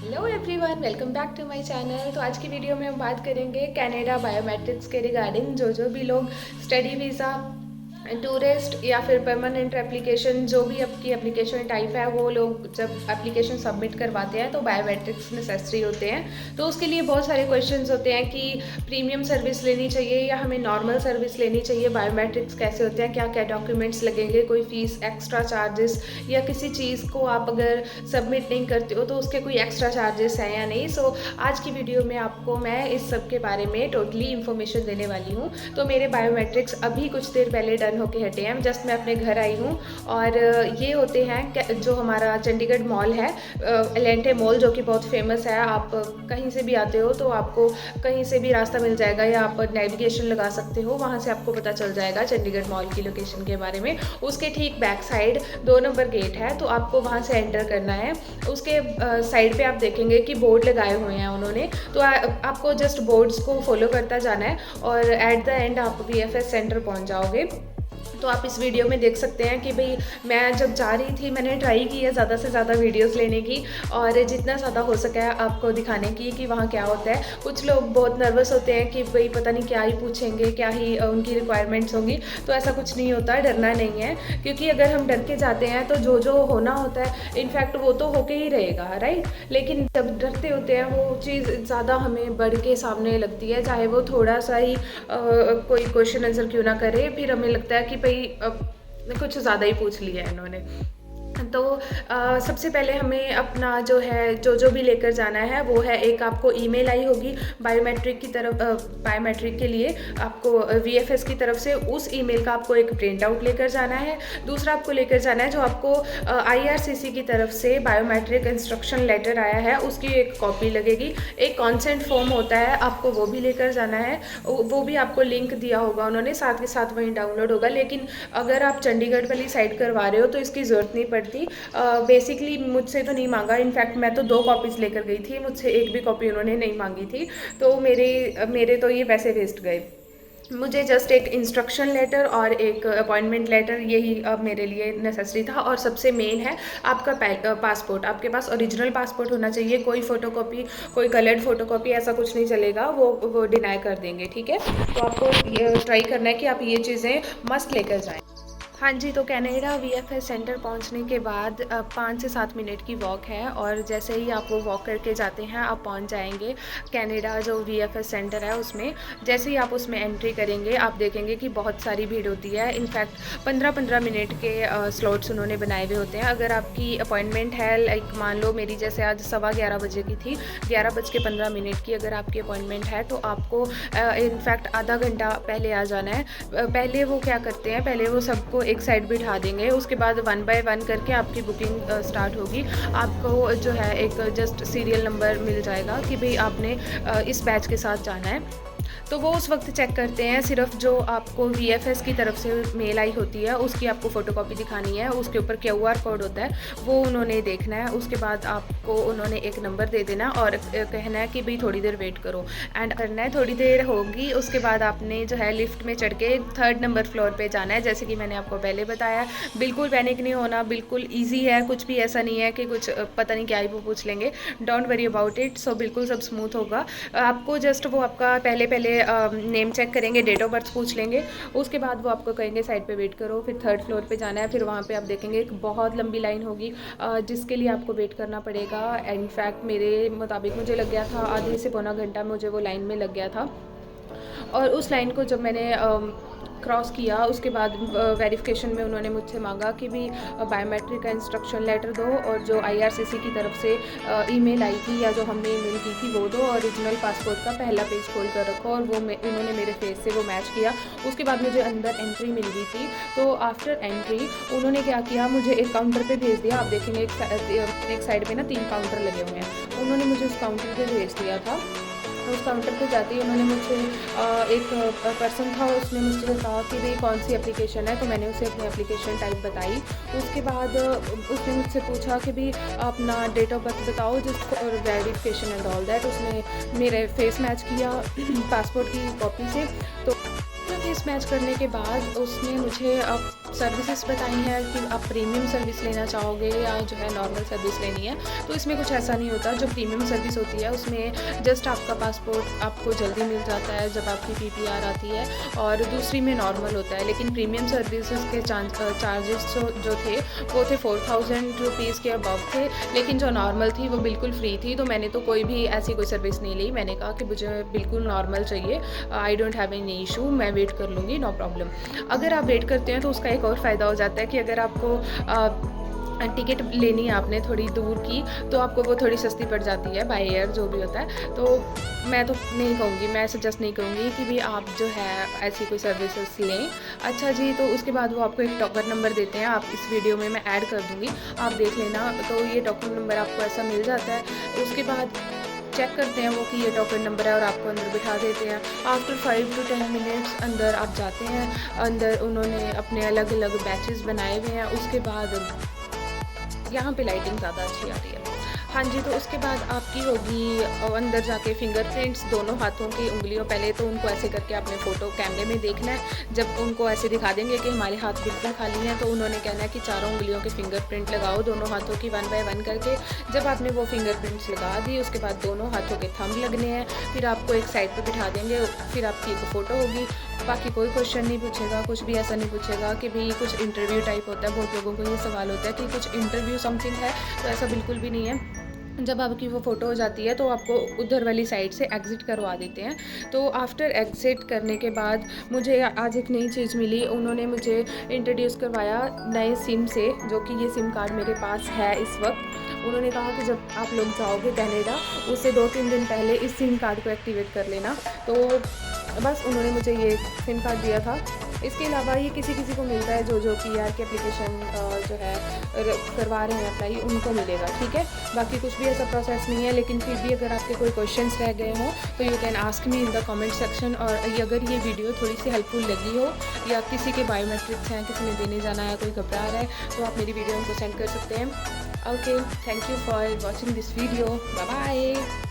Hello everyone, welcome back to my channel. तो आज की वीडियो में हम बात करेंगे कनाडा बायोमेट्रिक्स के रिगार्डिंग। जो भी लोग स्टडी वीज़ा, टूरिस्ट या फिर परमानेंट एप्लीकेशन, जो भी आपकी एप्लीकेशन टाइप है, वो लोग जब एप्लीकेशन सबमिट करवाते हैं तो बायोमेट्रिक्स नेसेसरी होते हैं। तो उसके लिए बहुत सारे क्वेश्चंस होते हैं कि प्रीमियम सर्विस लेनी चाहिए या हमें नॉर्मल सर्विस लेनी चाहिए, बायोमेट्रिक्स कैसे होते हैं, क्या क्या डॉक्यूमेंट्स लगेंगे, कोई फ़ीस, एक्स्ट्रा चार्जेस, या किसी चीज़ को आप अगर सबमिट नहीं करते हो तो उसके कोई एक्स्ट्रा चार्जेस हैं या नहीं। सो आज की वीडियो में आपको मैं इस सब के बारे में टोटली इन्फॉर्मेशन देने वाली हूँ। तो मेरे बायोमेट्रिक्स अभी कुछ देर पहले डन होके हटे हैं। जस्ट मैं अपने घर आई हूँ और ये होते हैं जो हमारा चंडीगढ़ मॉल है, एलेंटे मॉल, जो कि बहुत फेमस है। आप कहीं से भी आते हो तो आपको कहीं से भी रास्ता मिल जाएगा या आप नेविगेशन लगा सकते हो, वहाँ से आपको पता चल जाएगा चंडीगढ़ मॉल की लोकेशन के बारे में। उसके ठीक बैक साइड 2 नंबर गेट है, तो आपको वहाँ से एंटर करना है। उसके साइड पे आप देखेंगे कि बोर्ड लगाए हुए हैं उन्होंने, तो आपको जस्ट बोर्ड्स को फॉलो करता जाना है और एट द एंड आप वीएफएस सेंटर पहुँच जाओगे। तो आप इस वीडियो में देख सकते हैं कि भाई मैं जब जा रही थी मैंने ट्राई की है ज़्यादा से ज़्यादा वीडियोस लेने की और जितना ज़्यादा हो सका है आपको दिखाने की कि वहाँ क्या होता है। कुछ लोग बहुत नर्वस होते हैं कि भाई पता नहीं क्या ही पूछेंगे, क्या ही उनकी रिक्वायरमेंट्स होंगी। तो ऐसा कुछ नहीं होता, डरना नहीं है, क्योंकि अगर हम डर के जाते हैं तो जो होना होता है इनफैक्ट वो तो होके ही रहेगा, राइट। लेकिन जब डरते होते हैं वो चीज़ ज़्यादा हमें बढ़ के सामने लगती है, चाहे वो थोड़ा सा ही कोई क्वेश्चन आंसर क्यों ना करे, फिर हमें लगता है कि भाई कुछ ज़्यादा ही पूछ लिया है इन्होंने। तो सबसे पहले हमें अपना जो है जो भी लेकर जाना है वो है, एक आपको ईमेल आई होगी बायोमेट्रिक की तरफ, बायोमेट्रिक के लिए आपको वीएफएस की तरफ से, उस ईमेल का आपको एक प्रिंट आउट लेकर जाना है। दूसरा आपको लेकर जाना है जो आपको आईआरसीसी की तरफ से बायोमेट्रिक इंस्ट्रक्शन लेटर आया है, उसकी एक कॉपी लगेगी। एक कॉन्सेंट फॉर्म होता है, आपको वो भी लेकर जाना है। वो भी आपको लिंक दिया होगा उन्होंने, साथ के साथ वहीं डाउनलोड होगा। लेकिन अगर आप चंडीगढ़ वाली साइड करवा रहे हो तो इसकी ज़रूरत नहीं पड़ती। बेसिकली मुझसे तो नहीं मांगा, इनफैक्ट मैं तो 2 कॉपीज़ लेकर गई थी, मुझसे एक भी कॉपी उन्होंने नहीं मांगी थी। तो मेरे तो ये पैसे वेस्ट गए। मुझे जस्ट एक इंस्ट्रक्शन लेटर और एक अपॉइंटमेंट लेटर, यही अब मेरे लिए नेसेसरी था। और सबसे मेन है आपका पासपोर्ट। आपके पास ओरिजिनल पासपोर्ट होना चाहिए, कोई फ़ोटोकॉपी, कोई कलर्ड फ़ोटोकॉपी ऐसा कुछ नहीं चलेगा, वो डिनाई कर देंगे, ठीक है। तो आपको ये ट्राई करना है कि आप ये चीज़ें मस्ट लेकर जाएँ। हाँ जी, तो कनाडा वीएफएस सेंटर पहुंचने के बाद 5 से 7 मिनट की वॉक है और जैसे ही आप वो वॉक करके जाते हैं आप पहुंच जाएंगे कनाडा जो वीएफएस सेंटर है उसमें। जैसे ही आप उसमें एंट्री करेंगे आप देखेंगे कि बहुत सारी भीड़ होती है। इनफैक्ट 15-15 मिनट के स्लॉट्स उन्होंने बनाए हुए होते हैं। अगर आपकी अपॉइंटमेंट है, लाइक मान लो मेरी जैसे आज 11:15 बजे की थी, 11:15 की अगर आपकी अपॉइंटमेंट है तो आपको इनफैक्ट आधा घंटा पहले आ जाना है। पहले वो क्या करते हैं, पहले वो सबको एक साइड बिठा देंगे, उसके बाद 1 बाय 1 करके आपकी बुकिंग स्टार्ट होगी। आपको जो है एक जस्ट सीरियल नंबर मिल जाएगा कि भाई आपने इस बैच के साथ जाना है। तो वो उस वक्त चेक करते हैं, सिर्फ जो आपको वीएफएस की तरफ से मेल आई होती है उसकी आपको फ़ोटोकॉपी दिखानी है, उसके ऊपर क्यूआर कोड होता है, वो उन्होंने देखना है। उसके बाद आपको उन्होंने एक नंबर दे देना और कहना है कि भाई थोड़ी देर वेट करो, एंड करना है। थोड़ी देर होगी, उसके बाद आपने जो है लिफ्ट में चढ़ के 3rd नंबर फ्लोर पे जाना है। जैसे कि मैंने आपको पहले बताया, बिल्कुल पैनिक नहीं होना, बिल्कुल ईजी है, कुछ भी ऐसा नहीं है कि कुछ पता नहीं क्या ही वो पूछ लेंगे। Don't worry about it. So बिल्कुल सब स्मूथ होगा। आपको जस्ट वो आपका पहले नेम चेक करेंगे, डेट ऑफ बर्थ पूछ लेंगे, उसके बाद वो आपको कहेंगे साइड पे वेट करो। फिर 3rd फ्लोर पे जाना है, फिर वहाँ पे आप देखेंगे एक बहुत लंबी लाइन होगी जिसके लिए आपको वेट करना पड़ेगा। इनफैक्ट मेरे मुताबिक मुझे लग गया था आधे से पौना घंटा, मुझे वो लाइन में लग गया था। और उस लाइन को जब मैंने क्रॉस किया उसके बाद वेरिफिकेशन में उन्होंने मुझसे मांगा कि भी बायोमेट्रिक का इंस्ट्रक्शन लेटर दो और जो आईआरसीसी की तरफ से ईमेल आई थी या जो हमने ईमेल की थी वो दो, ओरिजिनल पासपोर्ट का पहला पेज खोल कर रखो। और वो उन्होंने मेरे फेस से वो मैच किया। उसके बाद मुझे अंदर एंट्री मिल गई थी। तो आफ्टर एंट्री उन्होंने क्या किया, मुझे एक काउंटर पे भेज दिया। आप देखेंगे एक साइड पे ना 3 काउंटर लगे हुए हैं, उन्होंने मुझे उस काउंटर पे भेज दिया था। उस काउंटर पे जाते ही उन्होंने मुझसे एक पर्सन था, उसने मुझसे कहा कि भाई कौन सी एप्लीकेशन है, तो मैंने उसे अपनी एप्लीकेशन टाइप बताई। उसके बाद उसने मुझसे पूछा कि भाई अपना डेट ऑफ बर्थ बताओ जिसको, और वेरिफिकेशन एंड ऑल दैट। उसने मेरे फेस मैच किया पासपोर्ट की कॉपी से। तो फेस मैच करने के बाद उसने मुझे अब सर्विसेज बताई हैं कि आप प्रीमियम सर्विस लेना चाहोगे या जो है नॉर्मल सर्विस लेनी है। तो इसमें कुछ ऐसा नहीं होता। जो प्रीमियम सर्विस होती है उसमें जस्ट आपका पासपोर्ट आपको जल्दी मिल जाता है जब आपकी PPR आती है, और दूसरी में नॉर्मल होता है। लेकिन प्रीमियम सर्विसेज के चार्जेस जो थे वो थे 4000 रुपीज़ के अबव थे, लेकिन जो नॉर्मल थी वो बिल्कुल फ्री थी। तो मैंने तो कोई भी ऐसी कोई सर्विस नहीं ली। मैंने कहा कि मुझे बिल्कुल नॉर्मल चाहिए, I don't have any issue, मैं वेट कर लूँगी, नो प्रॉब्लम। अगर आप वेट करते हैं तो उसका एक और फ़ायदा हो जाता है कि अगर आपको टिकट लेनी है आपने थोड़ी दूर की, तो आपको वो थोड़ी सस्ती पड़ जाती है बाय एयर जो भी होता है। तो मैं तो नहीं कहूँगी, मैं सजेस्ट नहीं करूँगी कि भी आप जो है ऐसी कोई सर्विसेज लें। अच्छा जी, तो उसके बाद वो आपको एक टोकन नंबर देते हैं, आप इस वीडियो में मैं ऐड कर दूँगी, आप देख लेना। तो ये टोकन नंबर आपको ऐसा मिल जाता है। उसके बाद चेक करते हैं वो कि ये टोकन नंबर है और आपको अंदर बिठा देते हैं। आफ्टर 5 to 10 मिनट्स अंदर आप जाते हैं। अंदर उन्होंने अपने अलग अलग बैचेस बनाए हुए हैं। उसके बाद यहाँ पे लाइटिंग ज़्यादा अच्छी आ रही है। हाँ जी, तो उसके बाद आपकी होगी अंदर जाके फिंगरप्रिंट्स दोनों हाथों की उंगलियों। पहले तो उनको ऐसे करके अपने फ़ोटो कैमरे में देखना है। जब उनको ऐसे दिखा देंगे कि हमारे हाथ बिल्कुल खाली हैं, तो उन्होंने कहना है कि चारों उंगलियों के फिंगरप्रिंट लगाओ दोनों हाथों की 1 by 1 करके। जब आपने वो फिंगरप्रिंट्स लगा दी उसके बाद दोनों हाथों के थंब लगने हैं। फिर आपको एक साइड पर बिठा देंगे, फिर आपकी एक फ़ोटो होगी। बाकी कोई क्वेश्चन नहीं पूछेगा, कुछ भी ऐसा नहीं पूछेगा कि भाई कुछ इंटरव्यू टाइप होता है। बहुत लोगों को ये सवाल होता है कि कुछ इंटरव्यू समथिंग है, तो ऐसा बिल्कुल भी नहीं है। जब आपकी वो फ़ोटो हो जाती है तो आपको उधर वाली साइड से एग्ज़िट करवा देते हैं। तो आफ्टर एग्ज़िट करने के बाद मुझे आज एक नई चीज़ मिली। उन्होंने मुझे इंट्रोड्यूस करवाया नए सिम से, जो कि ये सिम कार्ड मेरे पास है इस वक्त। उन्होंने कहा कि जब आप लोग जाओगे कनाडा, उससे 2-3 दिन पहले इस सिम कार्ड को एक्टिवेट कर लेना। तो बस उन्होंने मुझे ये सिम कार्ड दिया था। इसके अलावा ये किसी किसी को मिलता है जो PR की एप्लीकेशन जो है करवा रहे हैं अप्लाई, उनको मिलेगा, ठीक है। बाकी कुछ भी ऐसा प्रोसेस नहीं है। लेकिन फिर भी अगर आपके कोई क्वेश्चंस रह गए हों तो you can ask me in the comment section. और अगर ये वीडियो थोड़ी सी हेल्पफुल लगी हो या किसी के बायोमेट्रिक्स हैं, किसी ने देने जाना है, कोई घबरा रहा है, तो आप मेरी वीडियो उनको सेंड कर सकते हैं। Okay, thank you for watching this video, bye bye.